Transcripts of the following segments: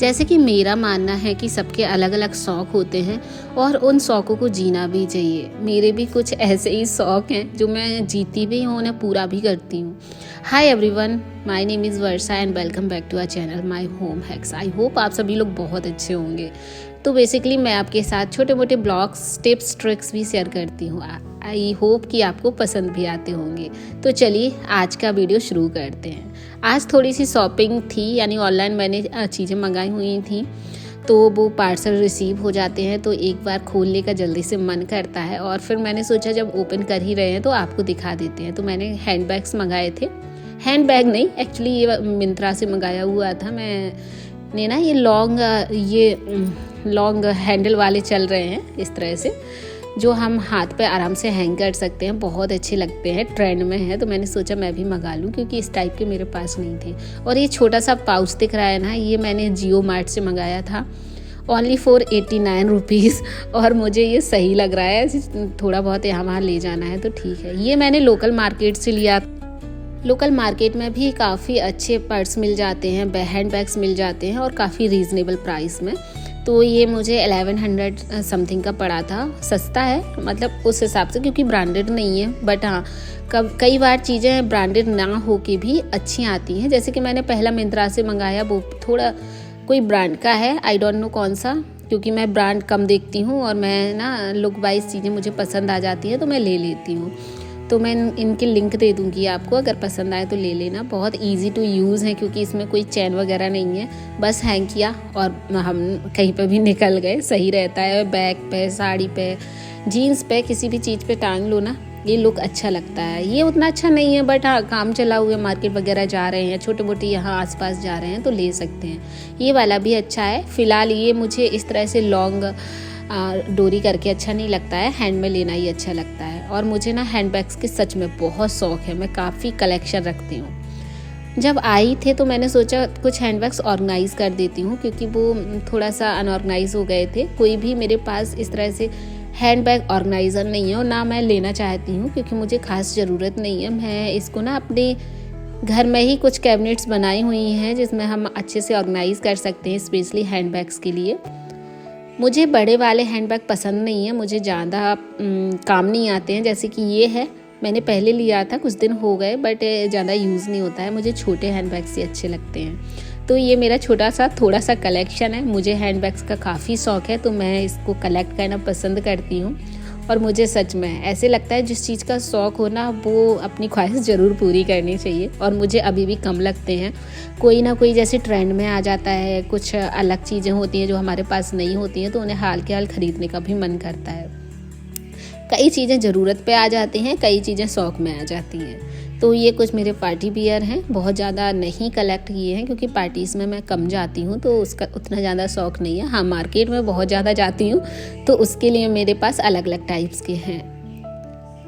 जैसे कि मेरा मानना है कि सबके अलग अलग शौक़ होते हैं और उन शौक़ों को जीना भी चाहिए। मेरे भी कुछ ऐसे ही शौक़ हैं जो मैं जीती भी हूँ, उन्हें पूरा भी करती हूँ। Hi everyone, my name is Varsha and welcome back to our channel my home hacks. I hope आप सभी लोग बहुत अच्छे होंगे। तो बेसिकली मैं आपके साथ छोटे मोटे ब्लॉग्स, टिप्स, ट्रिक्स भी शेयर करती हूँ। आई होप कि आपको पसंद भी आते होंगे। तो चलिए आज का वीडियो शुरू करते हैं। आज थोड़ी सी शॉपिंग थी, यानी ऑनलाइन मैंने चीज़ें मंगाई हुई थी, तो वो पार्सल रिसीव हो जाते हैं तो एक बार खोलने का जल्दी से मन करता है। और फिर मैंने सोचा जब ओपन कर ही रहे हैं तो आपको दिखा देते हैं। तो मैंने हैंड बैग्स मंगाए थे। हैंड बैग नहीं, एक्चुअली ये मिंत्रा से मंगाया हुआ था। मैंने ना ये लॉन्ग हैंडल वाले चल रहे हैं इस तरह से, जो हम हाथ पे आराम से हैंग कर सकते हैं। बहुत अच्छे लगते हैं, ट्रेंड में है, तो मैंने सोचा मैं भी मंगा लूँ क्योंकि इस टाइप के मेरे पास नहीं थे। और ये छोटा सा पाउच दिख रहा है ना, ये मैंने जियो मार्ट से मंगाया था ओनली फॉर 89 रुपीज़। और मुझे ये सही लग रहा है, थोड़ा बहुत यहाँ वहाँ ले जाना है तो ठीक है। ये मैंने लोकल मार्केट से लिया। लोकल मार्केट में भी काफ़ी अच्छे पर्स मिल जाते हैं, हैंड बैग्स मिल जाते हैं और काफ़ी रीज़नेबल प्राइस में। तो ये मुझे 1100 समथिंग का पड़ा था। सस्ता है मतलब उस हिसाब से, क्योंकि ब्रांडेड नहीं है। बट हाँ, कई बार चीज़ें ब्रांडेड ना हो के भी अच्छी आती हैं। जैसे कि मैंने पहला मिंत्रा से मंगाया, वो थोड़ा कोई ब्रांड का है, आई डोंट नो कौन सा, क्योंकि मैं ब्रांड कम देखती हूँ और मैं ना लुक वाइज चीज़ें मुझे पसंद आ जाती हैं तो मैं ले लेती हूँ। तो मैं इनकी लिंक दे दूँगी आपको, अगर पसंद आए तो ले लेना। बहुत इजी टू यूज़ है क्योंकि इसमें कोई चैन वगैरह नहीं है, बस हैंग किया और हम कहीं पे भी निकल गए। सही रहता है, बैग पे, साड़ी पे, जीन्स पे, किसी भी चीज़ पे टांग लो ना, ये लुक अच्छा लगता है। ये उतना अच्छा नहीं है बट हाँ, काम चला हुआ, मार्केट वगैरह जा रहे हैं, छोटे मोटे यहाँ आसपास जा रहे हैं तो ले सकते हैं। ये वाला भी अच्छा है। फ़िलहाल ये मुझे इस तरह से लॉन्ग डोरी करके अच्छा नहीं लगता है, हैंड में लेना ही अच्छा लगता है। और मुझे ना हैंड बैग्स के सच में बहुत शौक़ है, मैं काफ़ी कलेक्शन रखती हूँ। जब आई थे तो मैंने सोचा कुछ हैंड बैग्स ऑर्गेनाइज़ कर देती हूँ, क्योंकि वो थोड़ा सा अनऑर्गेनाइज हो गए थे। कोई भी मेरे पास इस तरह से हैंड बैग ऑर्गेनाइज़र नहीं है और ना मैं लेना चाहती हूँ, क्योंकि मुझे ख़ास ज़रूरत नहीं है। मैं इसको ना अपने घर में ही कुछ कैबिनेट्स बनाई हुई हैं जिसमें हम अच्छे से ऑर्गेनाइज़ कर सकते हैं, स्पेशली हैंड बैग्स के लिए। मुझे बड़े वाले हैंड बैग पसंद नहीं है, मुझे ज़्यादा काम नहीं आते हैं। जैसे कि ये है, मैंने पहले लिया था, कुछ दिन हो गए, बट ज़्यादा यूज़ नहीं होता है। मुझे छोटे हैंड बैग्स ही अच्छे लगते हैं। तो ये मेरा थोड़ा सा कलेक्शन है। मुझे हैंड बैग्स का काफ़ी शौक़ है तो मैं इसको कलेक्ट करना पसंद करती हूँ। और मुझे सच में ऐसे लगता है जिस चीज़ का शौक़ हो ना, वो अपनी ख्वाहिश ज़रूर पूरी करनी चाहिए। और मुझे अभी भी कम लगते हैं। कोई ना कोई जैसे ट्रेंड में आ जाता है, कुछ अलग चीज़ें होती हैं जो हमारे पास नहीं होती हैं, तो उन्हें हाल के हाल ख़रीदने का भी मन करता है। कई चीज़ें ज़रूरत पे आ जाती हैं, कई चीज़ें शौक़ में आ जाती हैं। तो ये कुछ मेरे पार्टी वियर हैं, बहुत ज़्यादा नहीं कलेक्ट किए हैं क्योंकि पार्टीज़ में मैं कम जाती हूँ तो उसका उतना ज़्यादा शौक़ नहीं है। हाँ, मार्केट में बहुत ज़्यादा जाती हूँ तो उसके लिए मेरे पास अलग अलग टाइप्स के हैं।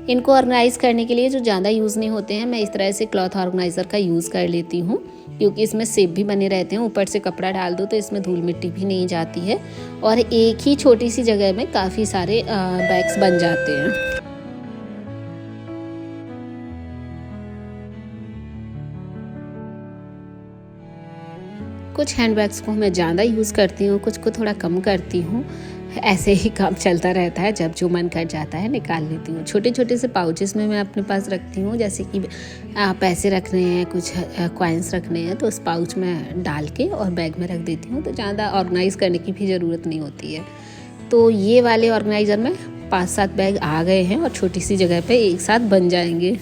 इनको ऑर्गेनाइज़ करने के लिए जो ज़्यादा यूज़ नहीं होते हैं, मैं इस तरह से क्लॉथ ऑर्गेनाइज़र का यूज़ कर लेती हूँ, क्योंकि इसमें सेप भी बने रहते हैं। ऊपर से कपड़ा डाल दो तो इसमें धूल मिट्टी भी नहीं जाती है और एक ही छोटी सी जगह में काफ़ी सारे बैग्स बन जाते हैं। कुछ हैंड बैग्स को मैं ज़्यादा यूज़ करती हूँ, कुछ को थोड़ा कम करती हूँ। ऐसे ही काम चलता रहता है, जब जो मन कर जाता है निकाल लेती हूँ। छोटे छोटे से पाउचेस में मैं अपने पास रखती हूँ, जैसे कि पैसे रखने हैं, कुछ कॉइन्स रखने हैं, तो उस पाउच में डाल के और बैग में रख देती हूँ, तो ज़्यादा ऑर्गेनाइज़ करने की भी ज़रूरत नहीं होती है। तो ये वाले ऑर्गेनाइज़र में 5-7 बैग आ गए हैं और छोटी सी जगह पर एक साथ बन जाएंगे।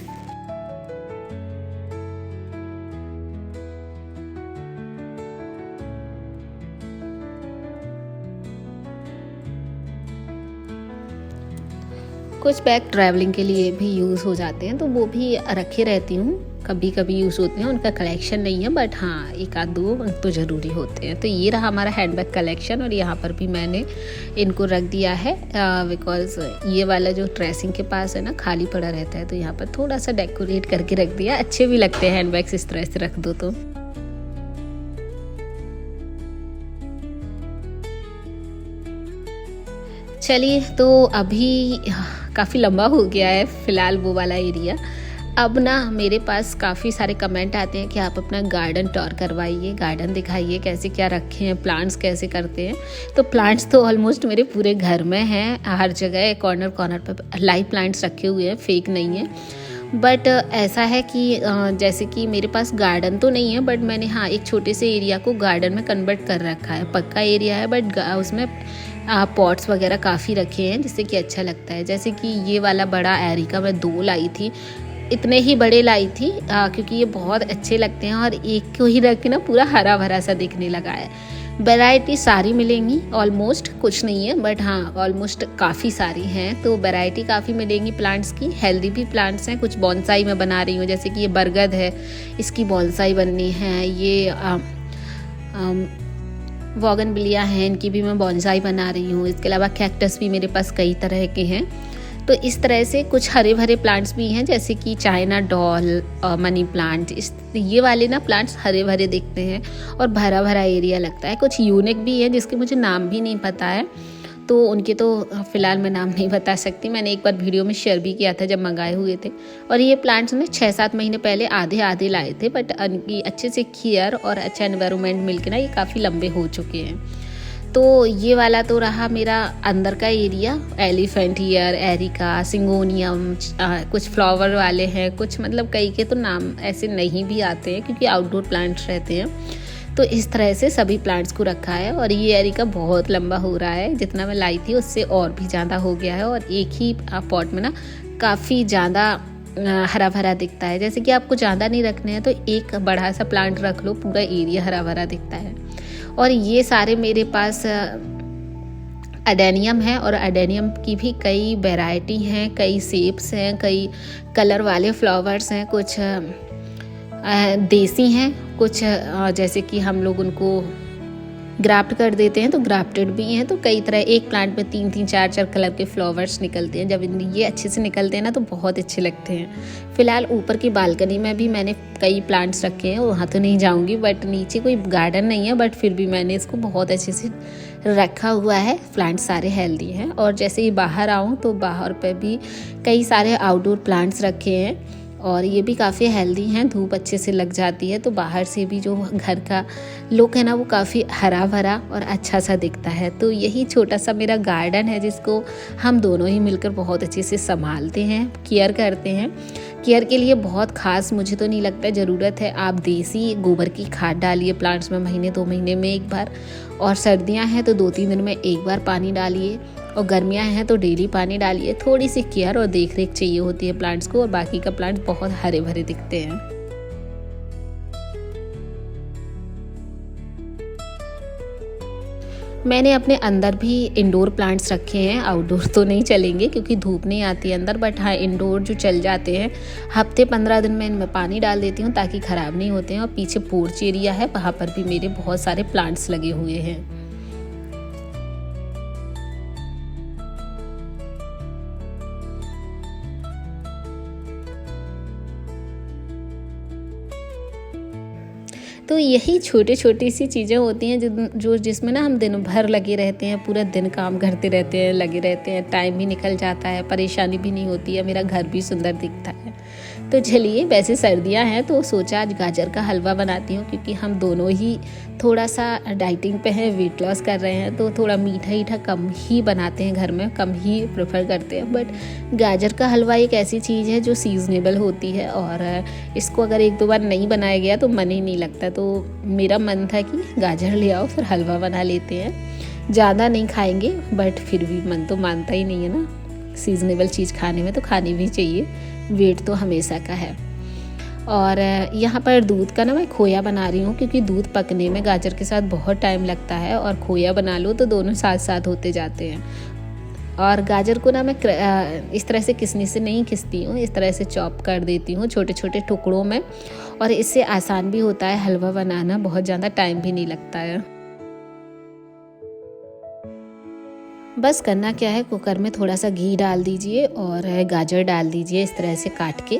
कुछ बैग ट्रैवलिंग के लिए भी यूज़ हो जाते हैं तो वो भी रखे रहती हूँ, कभी कभी यूज़ होते हैं। उनका कलेक्शन नहीं है बट हाँ, एक आध दो तो ज़रूरी होते हैं। तो ये रहा हमारा हैंड बैग कलेक्शन और यहाँ पर भी मैंने इनको रख दिया है बिकॉज़ ये वाला जो ड्रेसिंग के पास है ना, खाली पड़ा रहता है, तो यहाँ पर थोड़ा सा डेकोरेट करके रख दिया। अच्छे भी लगते हैं हैंड बैग्स इस तरह से रख दो तो। चलिए, तो अभी काफ़ी लंबा हो गया है फ़िलहाल वो वाला एरिया। अब ना मेरे पास काफ़ी सारे कमेंट आते हैं कि आप अपना गार्डन टूर करवाइए, गार्डन दिखाइए, कैसे क्या रखे हैं, प्लांट्स कैसे करते हैं। तो प्लांट्स तो ऑलमोस्ट मेरे पूरे घर में हैं, हर जगह कॉर्नर कॉर्नर पे लाइव प्लांट्स रखे हुए हैं, फेक नहीं है। बट ऐसा है कि जैसे कि मेरे पास गार्डन तो नहीं है, बट मैंने हाँ एक छोटे से एरिया को गार्डन में कन्वर्ट कर रखा है। पक्का एरिया है बट उसमें पॉट्स वगैरह काफ़ी रखे हैं जिससे कि अच्छा लगता है। जैसे कि ये वाला बड़ा एरिका मैं 2 लाई थी, इतने ही बड़े लाई थी क्योंकि ये बहुत अच्छे लगते हैं और एक को ही रख के ना पूरा हरा भरा सा दिखने लगा है। वैरायटी सारी मिलेंगी, ऑलमोस्ट कुछ नहीं है बट हाँ ऑलमोस्ट काफ़ी सारी हैं, तो वैरायटी काफ़ी मिलेंगी प्लांट्स की। हेल्दी भी प्लांट्स हैं, कुछ बॉन्साई मैं बना रही हूँ, जैसे कि ये बरगद है, इसकी बॉन्साई बननी है। ये वॉगनविलिया है, इनकी भी मैं बॉन्साई बना रही हूँ। इसके अलावा कैक्टस भी मेरे पास कई तरह के हैं। तो इस तरह से कुछ हरे भरे प्लांट्स भी हैं, जैसे कि चाइना डॉल, मनी प्लांट, ये वाले ना प्लांट्स हरे भरे दिखते हैं और भरा भरा एरिया लगता है। कुछ यूनिक भी है जिसके मुझे नाम भी नहीं पता है, तो उनके तो फ़िलहाल मैं नाम नहीं बता सकती। मैंने एक बार वीडियो में शेयर भी किया था जब मंगाए हुए थे। और ये प्लांट्स ने 6-7 महीने पहले आधे लाए थे, बट उनकी अच्छे से केयर और अच्छा एनवायरनमेंट मिल के ना ये काफ़ी लंबे हो चुके हैं। तो ये वाला तो रहा मेरा अंदर का area, elephant ear, areca, syngonium, कुछ फ्लावर वाले हैं, कुछ मतलब कई के तो नाम ऐसे नहीं भी आते हैं क्योंकि आउटडोर प्लांट्स रहते हैं। तो इस तरह से सभी प्लांट्स को रखा है। और ये एरिका बहुत लंबा हो रहा है, जितना मैं लाई थी उससे और भी ज़्यादा हो गया है और एक ही पॉट में ना काफ़ी ज़्यादा हरा भरा दिखता है। जैसे कि आपको ज़्यादा नहीं रखने हैं तो एक बड़ा सा प्लांट रख लो, पूरा एरिया हरा भरा दिखता है। और ये सारे मेरे पास एडेनियम है और एडेनियम की भी कई वैरायटी हैं, कई शेप्स हैं, कई कलर वाले फ्लावर्स हैं, कुछ देसी हैं, कुछ जैसे कि हम लोग उनको ग्राफ्ट कर देते हैं तो ग्राफ्टेड भी हैं। तो कई तरह, एक प्लांट में 3-3, 4-4 कलर के फ्लावर्स निकलते हैं। जब ये अच्छे से निकलते हैं ना तो बहुत अच्छे लगते हैं। फ़िलहाल ऊपर की बालकनी में भी मैंने कई प्लांट्स रखे हैं, वहाँ तो नहीं जाऊँगी, बट नीचे कोई गार्डन नहीं है, बट फिर भी मैंने इसको बहुत अच्छे से रखा हुआ है। प्लांट्स सारे हेल्दी हैं। और जैसे ही बाहर आऊँ तो बाहर पर भी कई सारे आउटडोर प्लांट्स रखे हैं और ये भी काफ़ी हेल्दी हैं, धूप अच्छे से लग जाती है तो बाहर से भी जो घर का लुक है ना वो काफ़ी हरा भरा और अच्छा सा दिखता है। तो यही छोटा सा मेरा गार्डन है जिसको हम दोनों ही मिलकर बहुत अच्छे से संभालते हैं, केयर करते हैं। केयर के लिए बहुत खास मुझे तो नहीं लगता ज़रूरत है। आप देसी गोबर की खाद डालिए प्लांट्स में महीने 2 महीने में एक बार, और सर्दियाँ हैं तो 2-3 दिन में एक बार पानी डालिए, और गर्मियाँ हैं तो डेली पानी डालिए। थोड़ी सी केयर और देख रेख चाहिए होती है प्लांट्स को, और बाकी का प्लांट्स बहुत हरे भरे दिखते हैं। मैंने अपने अंदर भी इंडोर प्लांट्स रखे हैं, आउटडोर तो नहीं चलेंगे क्योंकि धूप नहीं आती अंदर, बट हाँ इंडोर जो चल जाते हैं। हफ्ते 15 दिन में इनमें पानी डाल देती हूँ ताकि ख़राब नहीं होते हैं। और पीछे पोर्च एरिया है, वहाँ पर भी मेरे बहुत सारे प्लांट्स लगे हुए हैं। तो यही छोटी छोटी सी चीज़ें होती हैं जो जिसमें ना हम दिन भर लगे रहते हैं, पूरा दिन काम करते रहते हैं, लगे रहते हैं, टाइम भी निकल जाता है, परेशानी भी नहीं होती है, मेरा घर भी सुंदर दिखता है। तो चलिए, वैसे सर्दियां हैं तो सोचा आज गाजर का हलवा बनाती हूँ, क्योंकि हम दोनों ही थोड़ा सा डाइटिंग पे हैं, वेट लॉस कर रहे हैं, तो थोड़ा मीठा कम ही बनाते हैं घर में, कम ही प्रेफर करते हैं। बट गाजर का हलवा एक ऐसी चीज़ है जो सीजनेबल होती है, और इसको अगर 1-2 बार नहीं बनाया गया तो मन ही नहीं लगता। तो मेरा मन था कि गाजर ले आओ फिर हलवा बना लेते हैं। ज़्यादा नहीं खाएंगे बट फिर भी मन तो मानता ही नहीं है ना, सीजनेबल चीज़ खाने में तो खानी भी चाहिए, वेट तो हमेशा का है। और यहाँ पर दूध का ना मैं खोया बना रही हूँ, क्योंकि दूध पकने में गाजर के साथ बहुत टाइम लगता है, और खोया बना लो तो दोनों साथ साथ होते जाते हैं। और गाजर को ना मैं इस तरह से किसनी से नहीं खिसती हूँ, इस तरह से चॉप कर देती हूँ छोटे छोटे टुकड़ों में, और इससे आसान भी होता है हलवा बनाना, बहुत ज़्यादा टाइम भी नहीं लगता है। बस करना क्या है, कुकर में थोड़ा सा घी डाल दीजिए और गाजर डाल दीजिए इस तरह से काट के,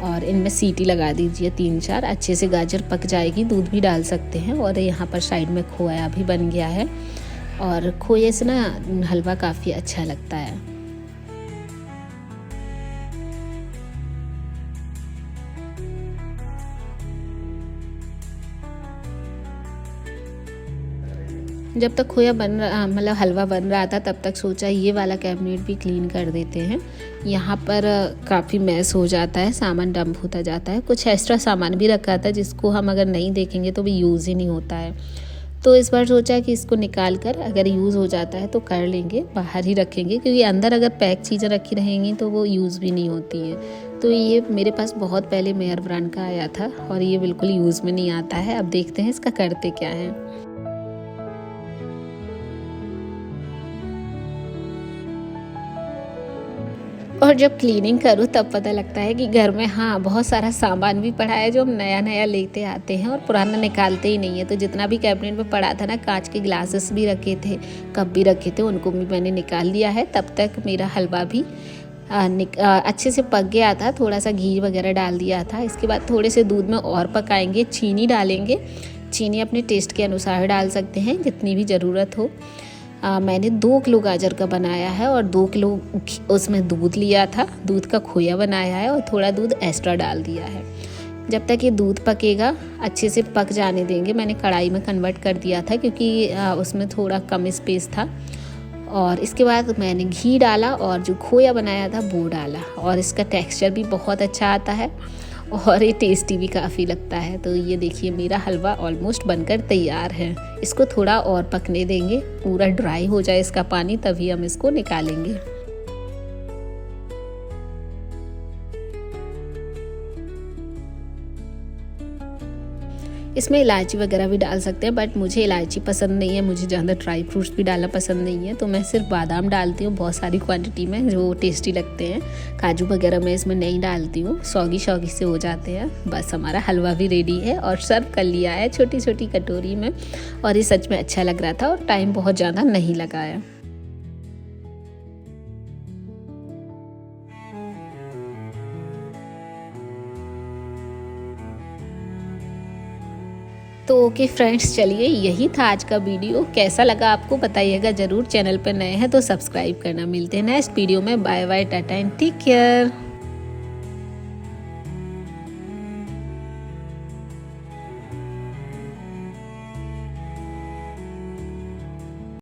और इनमें सीटी लगा दीजिए 3-4, अच्छे से गाजर पक जाएगी। दूध भी डाल सकते हैं। और यहाँ पर साइड में खोया भी बन गया है, और खोए से ना हलवा काफ़ी अच्छा लगता है। जब तक खोया बन रहा मतलब हलवा बन रहा था तब तक सोचा ये वाला कैबिनेट भी क्लीन कर देते हैं। यहाँ पर काफ़ी मैस हो जाता है, सामान डंप होता जाता है। कुछ एक्स्ट्रा सामान भी रखा था जिसको हम अगर नहीं देखेंगे तो भी यूज़ ही नहीं होता है। तो इस बार सोचा कि इसको निकाल कर अगर यूज़ हो जाता है तो कर लेंगे, बाहर ही रखेंगे, क्योंकि अंदर अगर पैक चीज़ें रखी रहेंगी तो वो यूज़ भी नहीं होती हैं। तो ये मेरे पास बहुत पहले मेयर ब्रांड का आया था और ये बिल्कुल यूज़ में नहीं आता है। अब देखते हैं इसका करते क्या है। और जब क्लीनिंग करूँ तब पता लगता है कि घर में हाँ बहुत सारा सामान भी पड़ा है जो हम नया नया लेते आते हैं और पुराना निकालते ही नहीं है। तो जितना भी कैबिनेट में पड़ा था ना, कांच के ग्लासेस भी रखे थे, कप भी रखे थे, उनको भी मैंने निकाल लिया है। तब तक मेरा हलवा भी अच्छे से पक गया था। थोड़ा सा घी वगैरह डाल दिया था। इसके बाद थोड़े से दूध में और पकाएंगे, चीनी डालेंगे। चीनी अपने टेस्ट के अनुसार डाल सकते हैं, जितनी भी ज़रूरत हो। मैंने 2 किलो गाजर का बनाया है और 2 किलो उसमें दूध लिया था, दूध का खोया बनाया है और थोड़ा दूध एक्स्ट्रा डाल दिया है। जब तक ये दूध पकेगा अच्छे से पक जाने देंगे। मैंने कढ़ाई में कन्वर्ट कर दिया था क्योंकि उसमें थोड़ा कम स्पेस था। और इसके बाद मैंने घी डाला और जो खोया बनाया था वो डाला और इसका टेक्सचर भी बहुत अच्छा आता है और ये टेस्टी भी काफ़ी लगता है। तो ये देखिए मेरा हलवा ऑलमोस्ट बनकर तैयार है। इसको थोड़ा और पकने देंगे, पूरा ड्राई हो जाए इसका पानी, तभी हम इसको निकालेंगे। इसमें इलायची वगैरह भी डाल सकते हैं, बट मुझे इलायची पसंद नहीं है, मुझे ज़्यादा ड्राई फ्रूट्स भी डालना पसंद नहीं है। तो मैं सिर्फ बादाम डालती हूँ बहुत सारी क्वांटिटी में, जो टेस्टी लगते हैं। काजू वगैरह मैं इसमें नहीं डालती हूँ, सौगी सौगी से हो जाते हैं। बस हमारा हलवा भी रेडी है और सर्व कर लिया है छोटी छोटी कटोरी में। और ये सच में अच्छा लग रहा था और टाइम बहुत ज़्यादा नहीं लगा है। तो ओके फ्रेंड्स, चलिए यही था आज का वीडियो। कैसा लगा आपको बताइएगा ज़रूर। चैनल पर नए हैं तो सब्सक्राइब करना। मिलते हैं नेक्स्ट वीडियो में। Bye bye, tata and take care.